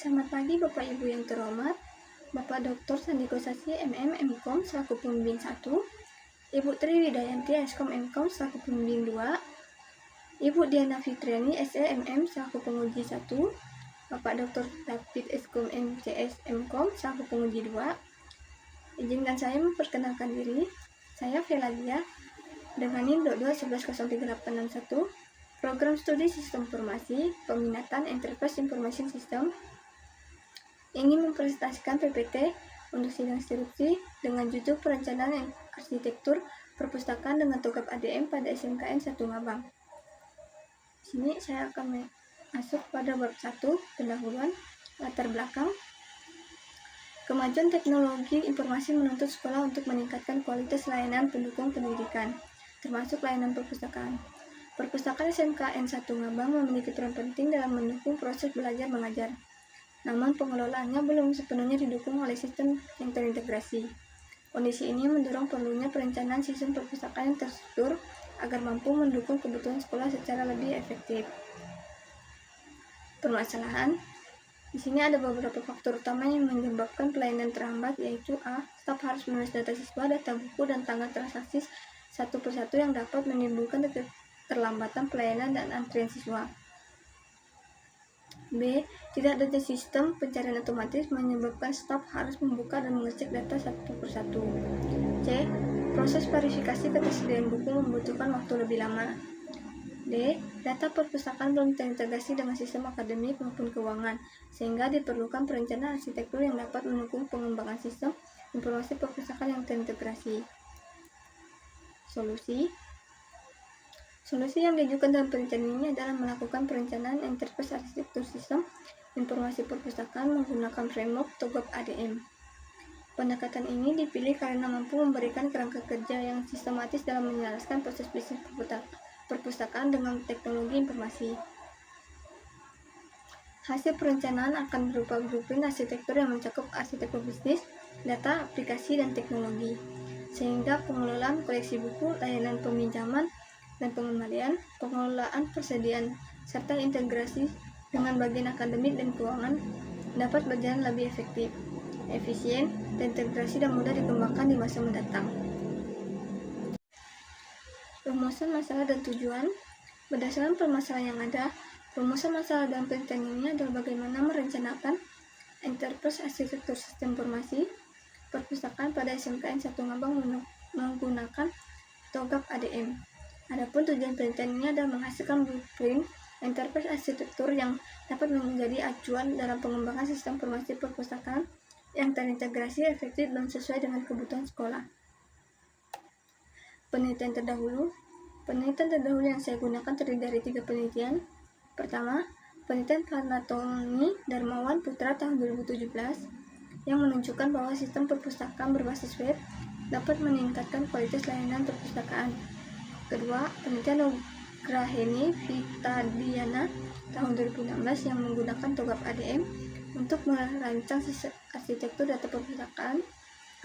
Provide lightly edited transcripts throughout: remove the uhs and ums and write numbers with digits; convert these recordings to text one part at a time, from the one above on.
Selamat pagi Bapak Ibu yang terhormat, Bapak Dr. Sandiko Sasi MM MKom selaku pembimbing 1, Ibu Tri Widayanti Eskom MKom selaku pembimbing 2, Ibu Diana Fitriani SE MM selaku penguji 1, Bapak Dr. David Eskom MCS MKom selaku penguji 2. Izinkan saya memperkenalkan diri. Saya Veladia dengan NIM 22110381, Program Studi Sistem Informasi, Peminatan Enterprise Information System, ingin mempresentasikan PPT untuk sidang skripsi dengan judul Perencanaan Arsitektur Perpustakaan dengan Togap ADM pada SMKN 1 Ngabang. Di sini saya akan masuk pada bab 1, pendahuluan, latar belakang. Kemajuan teknologi informasi menuntut sekolah untuk meningkatkan kualitas layanan pendukung pendidikan, termasuk layanan perpustakaan. Perpustakaan SMKN 1 Ngabang memiliki peran penting dalam mendukung proses belajar mengajar. Namun pengelolaannya belum sepenuhnya didukung oleh sistem yang terintegrasi. Kondisi ini mendorong perlunya perencanaan sistem perpustakaan yang terstruktur agar mampu mendukung kebutuhan sekolah secara lebih efektif. Permasalahan. Di sini ada beberapa faktor utama yang menyebabkan pelayanan terhambat, yaitu A. Staf harus menulis data siswa, data buku, dan tanggal transaksi satu persatu yang dapat menimbulkan keterlambatan pelayanan dan antrian siswa. B. Tidak adanya sistem pencarian otomatis menyebabkan staf harus membuka dan mengecek data satu persatu. C. Proses verifikasi ketersediaan buku membutuhkan waktu lebih lama. D. Data perpustakaan belum terintegrasi dengan sistem akademik maupun keuangan, sehingga diperlukan perencanaan arsitektur yang dapat mendukung pengembangan sistem informasi perpustakaan yang terintegrasi. Solusi yang diajukan dalam perencanaan ini adalah melakukan perencanaan enterprise arsitektur sistem informasi perpustakaan menggunakan framework Togap ADM. Pendekatan ini dipilih karena mampu memberikan kerangka kerja yang sistematis dalam menjelaskan proses bisnis perpustakaan dengan teknologi informasi. Hasil perencanaan akan berupa blueprint arsitektur yang mencakup arsitektur bisnis, data, aplikasi, dan teknologi, sehingga pengelolaan koleksi buku, layanan peminjaman dan pengembalian, pengelolaan persediaan, serta integrasi dengan bagian akademik dan keuangan dapat berjalan lebih efektif, efisien, terintegrasi dan mudah dikembangkan di masa mendatang. Rumusan masalah dan tujuan. Berdasarkan permasalahan yang ada, rumusan masalah dalam penelitian ini adalah bagaimana merencanakan enterprise arsitektur sistem informasi perpustakaan pada SMKN 1 Ngabang menggunakan Togap ADM. Adapun tujuan penelitian ini adalah menghasilkan blueprint enterprise arsitektur yang dapat menjadi acuan dalam pengembangan sistem informasi perpustakaan yang terintegrasi, efektif, dan sesuai dengan kebutuhan sekolah. Penelitian terdahulu yang saya gunakan terdiri dari 3 penelitian. Pertama, penelitian Karnatoni Darmawan Putra tahun 2017 yang menunjukkan bahwa sistem perpustakaan berbasis web dapat meningkatkan kualitas layanan perpustakaan. Kedua, penelitian Nugraheni Vitadiana tahun 2016 yang menggunakan Togap ADM untuk merancang arsitektur data perpustakaan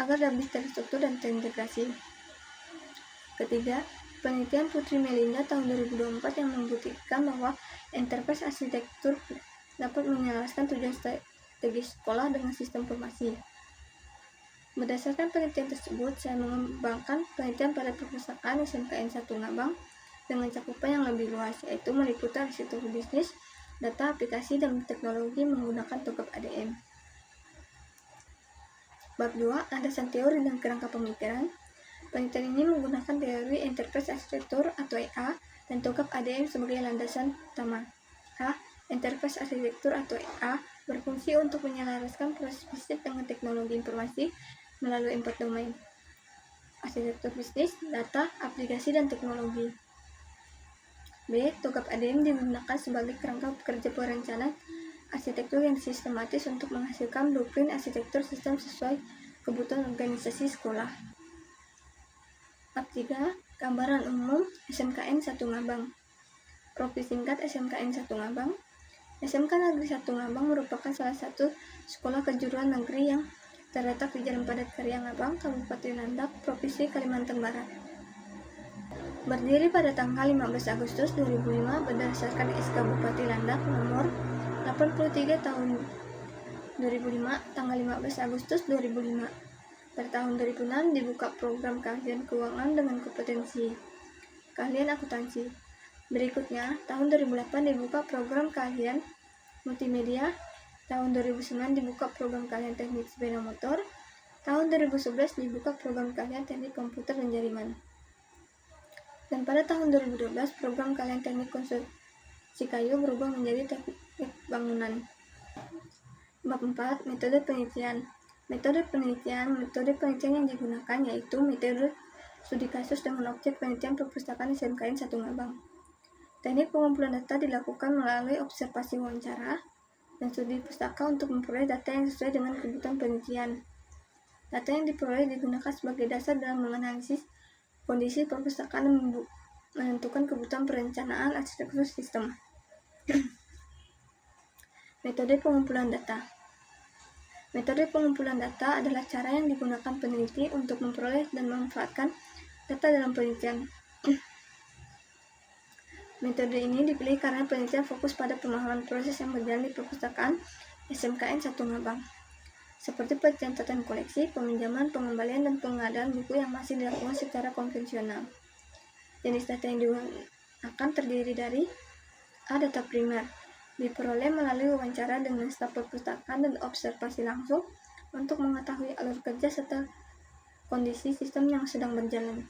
agar lebih terstruktur dan terintegrasi. Ketiga, penelitian Putri Melinda tahun 2024 yang membuktikan bahwa enterprise arsitektur dapat menyelaraskan tujuan strategis sekolah dengan sistem informasi. Berdasarkan penelitian tersebut, saya mengembangkan penelitian pada perpustakaan SMKN 1 Ngabang dengan cakupan yang lebih luas, yaitu meliputi arsitektur bisnis, data, aplikasi, dan teknologi menggunakan Togap ADM. Bab 2, landasan teori dan kerangka pemikiran. Penelitian ini menggunakan teori enterprise arsitektur atau EA dan Togap ADM sebagai landasan utama. A. Enterprise arsitektur atau EA berfungsi untuk menyelaraskan proses bisnis dengan teknologi informasi melalui 4 domain: arsitektur bisnis, data, aplikasi, dan teknologi. B. Togap ADM digunakan sebagai kerangka kerja perencanaan arsitektur yang sistematis untuk menghasilkan blueprint arsitektur sistem sesuai kebutuhan organisasi sekolah. Bab 3. Gambaran umum SMKN 1 Ngabang. Profil singkat SMKN 1 Ngabang. SMK Negeri 1 Ngabang merupakan salah satu sekolah kejuruan negeri yang terletak di Jalan Padat Karya Ngabang, Kabupaten Landak, Provinsi Kalimantan Barat. Berdiri pada tanggal 15 Agustus 2005 berdasarkan SK Bupati Landak nomor 83 tahun 2005, tanggal 15 Agustus 2005. Pada tahun 2006 dibuka program keahlian keuangan dengan kompetensi keahlian akuntansi. Berikutnya, tahun 2008 dibuka program keahlian multimedia. Tahun 2009 dibuka program keahlian teknik sepeda motor. Tahun 2011 dibuka program keahlian teknik komputer dan jaringan. Dan pada tahun 2012 program keahlian teknik konstruksi kayu berubah menjadi teknik bangunan. Bab 4. Metode penelitian. Metode penelitian yang digunakan yaitu metode studi kasus dengan objek penelitian perpustakaan SMKN 1 Ngabang. Teknik pengumpulan data dilakukan melalui observasi wawancara dan studi pustaka untuk memperoleh data yang sesuai dengan kebutuhan penelitian. Data yang diperoleh digunakan sebagai dasar dalam menganalisis kondisi perpustakaan dan menentukan kebutuhan perencanaan arsitektur sistem. Metode pengumpulan data. Metode pengumpulan data adalah cara yang digunakan peneliti untuk memperoleh dan memanfaatkan data dalam penelitian. Metode ini dipilih karena penelitian fokus pada pemahaman proses yang berjalan di perpustakaan SMKN 1 Ngabang, seperti pencatatan koleksi, peminjaman, pengembalian, dan pengadaan buku yang masih dilakukan secara konvensional. Jenis data yang digunakan terdiri dari A. Data primer, diperoleh melalui wawancara dengan staf perpustakaan dan observasi langsung untuk mengetahui alur kerja serta kondisi sistem yang sedang berjalan.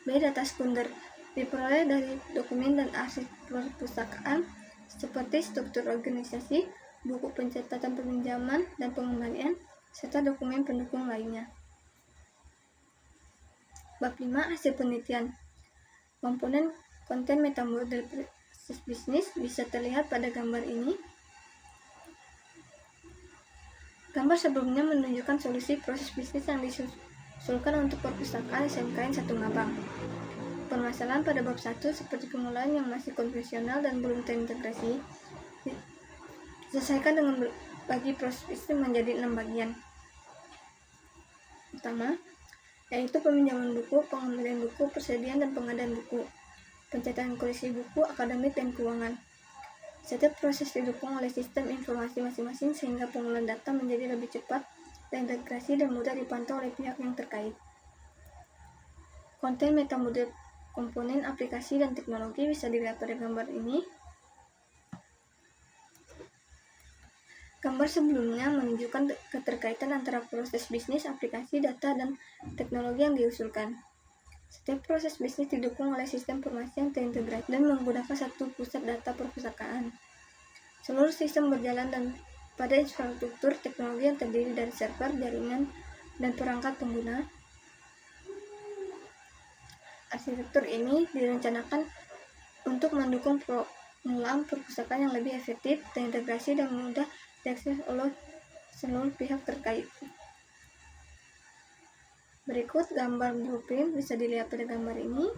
B. Data sekunder, diperoleh dari dokumen dan arsip perpustakaan seperti struktur organisasi, buku pencatatan peminjaman dan pengembalian, serta dokumen pendukung lainnya. Bab 5. Hasil penelitian. Komponen konten metamodel proses bisnis bisa terlihat pada gambar ini. Gambar sebelumnya menunjukkan solusi proses bisnis yang diusulkan untuk perpustakaan SMKN 1 Ngabang. Permasalahan pada bab 1 seperti pengelolaan yang masih konvensional dan belum terintegrasi diselesaikan dengan bagi proses bisnis menjadi 6 bagian utama, yaitu peminjaman buku, pengembalian buku, persediaan dan pengadaan buku, pencatatan koleksi buku, akademik, dan keuangan. Setiap proses didukung oleh sistem informasi masing-masing sehingga pengumpulan data menjadi lebih cepat, terintegrasi, dan mudah dipantau oleh pihak yang terkait. Konten metamodel komponen aplikasi dan teknologi bisa dilihat pada gambar ini. Gambar sebelumnya menunjukkan keterkaitan antara proses bisnis, aplikasi, data, dan teknologi yang diusulkan. Setiap proses bisnis didukung oleh sistem informasi yang terintegrasi dan menggunakan satu pusat data perpustakaan. Seluruh sistem berjalan dan pada infrastruktur teknologi yang terdiri dari server, jaringan, dan perangkat pengguna. Arsitektur ini direncanakan untuk mendukung pengelolaan perpustakaan yang lebih efektif, terintegrasi, dan mudah diakses oleh seluruh pihak terkait. Berikut gambar blueprint bisa dilihat pada gambar ini.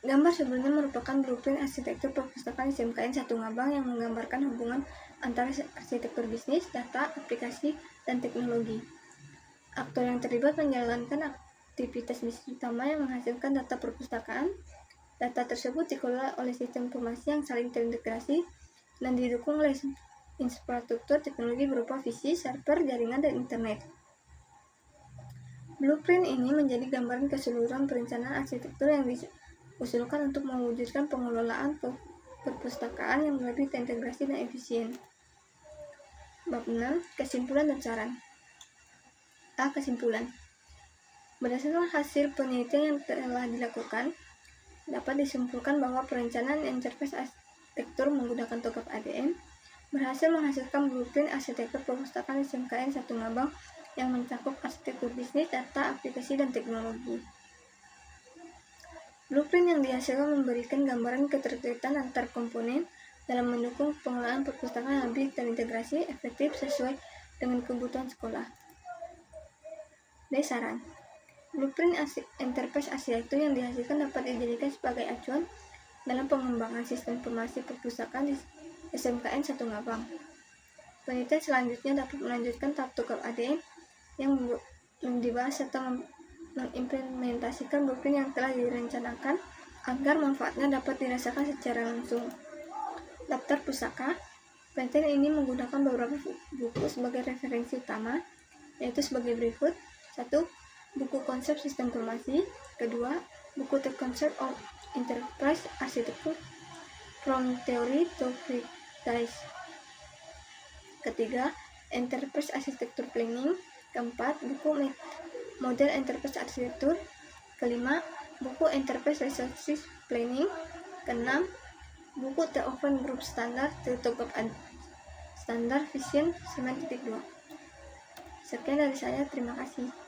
Gambar sebelumnya merupakan blueprint arsitektur perpustakaan SMKN 1 Ngabang yang menggambarkan hubungan antara arsitektur bisnis, data, aplikasi, dan teknologi. Aktor yang terlibat menjalankan aktivitas bisnis utama yang menghasilkan data perpustakaan. Data tersebut dikelola oleh sistem informasi yang saling terintegrasi dan didukung oleh infrastruktur teknologi berupa visi, server, jaringan, dan internet. Blueprint ini menjadi gambaran keseluruhan perencanaan arsitektur yang diusulkan untuk mewujudkan pengelolaan perpustakaan yang lebih terintegrasi dan efisien. Bab 6. Kesimpulan dan saran. A. Kesimpulan. Berdasarkan hasil penelitian yang telah dilakukan, dapat disimpulkan bahwa perencanaan interface arsitektur menggunakan TOGAF ADM berhasil menghasilkan blueprint arsitektur perpustakaan SMKN 1 Ngabang yang mencakup arsitektur bisnis, data, aplikasi, dan teknologi. Blueprint yang dihasilkan memberikan gambaran keterkaitan antar komponen dalam mendukung pengelolaan perpustakaan yang lebih terintegrasi, efektif, sesuai dengan kebutuhan sekolah. B. Saran. Blueprint interface arsitektur yang dihasilkan dapat dijadikan sebagai acuan dalam pengembangan sistem informasi perpustakaan di SMKN 1 Ngabang. Penelitian selanjutnya dapat melanjutkan tahap TOGAF ADM yang belum dibahas serta mengimplementasikan blueprint yang telah direncanakan agar manfaatnya dapat dirasakan secara langsung. Daftar pusaka. Penelitian ini menggunakan beberapa buku sebagai referensi utama, yaitu sebagai berikut. 1. Buku konsep sistem informasi. Kedua, buku The Concept of Enterprise Architecture from Theory to Practice. Ketiga, Enterprise Architecture Planning. Keempat, buku Model Enterprise Architecture. Kelima, buku Enterprise Resources Planning. Keenam, buku The Open Group Standard to Top Standard Vision 9.2. Sekian dari saya, terima kasih.